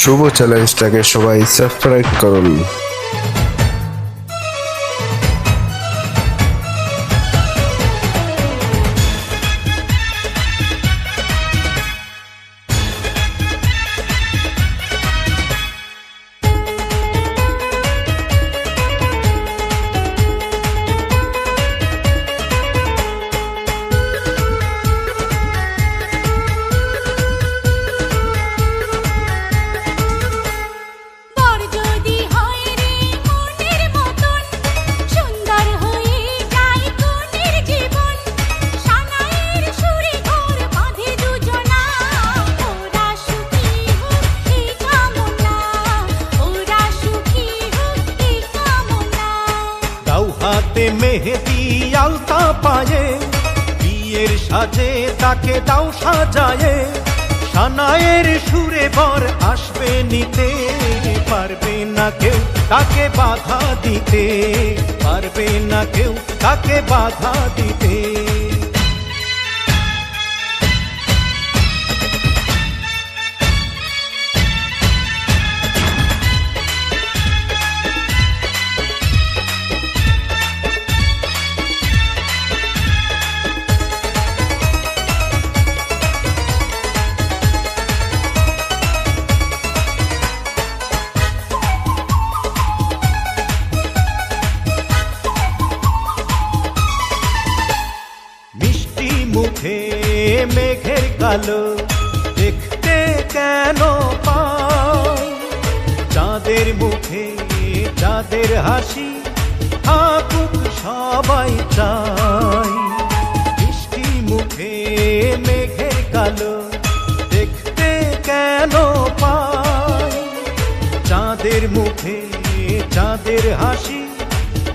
শুভ চ্যালেঞ্জটাকে সবাই সাবস্ক্রাইব করুন। হাতে মেহেদি আলতা পায়ে বিয়ের সাজে তাকে দাও সাজায়ে সানায়ের সুরে বর আসবে নিতে পারবে না কেউ তাকে বাধা দিতে পারবে না কেউ তাকে বাধা দিতে মুখে মেঘের কালো দেখতে কেন পাই চাঁদের মুখে চাঁদের হাসি থাকুক সবাই চাই মিষ্টি মুখে মেঘের কালো দেখতে কেন পাই চাঁদের মুখে চাঁদের হাসি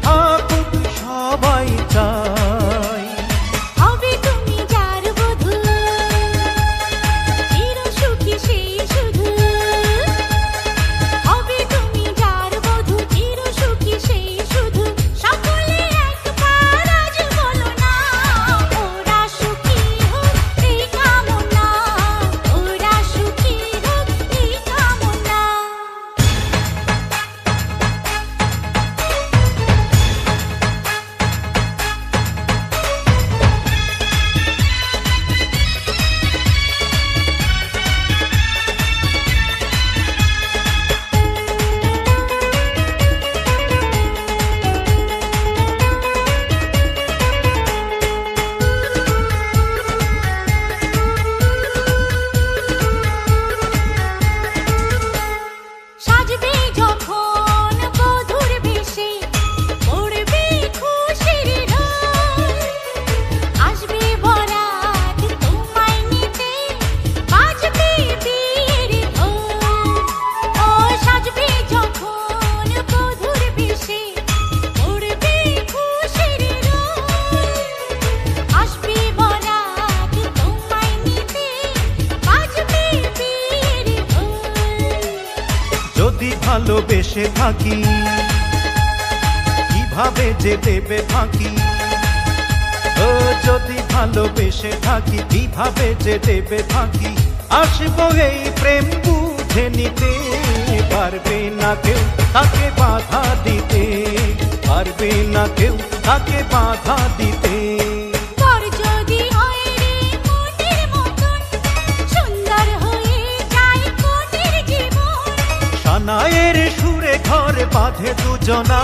থাকুক সবাই চাই যদি ভালোবেসে থাকি কিভাবে যে দেবে ফাঁকি ও যদি ভালোবেসে থাকি কিভাবে যে দেবে ফাঁকি আসবো এই প্রেম বুঝে নিতে পারবে না কেউ তাকে বাধা দিতে পারবে না কেউ তাকে বাধা দিতে সানায়ের সুরে ঘর বাঁধে দুজনা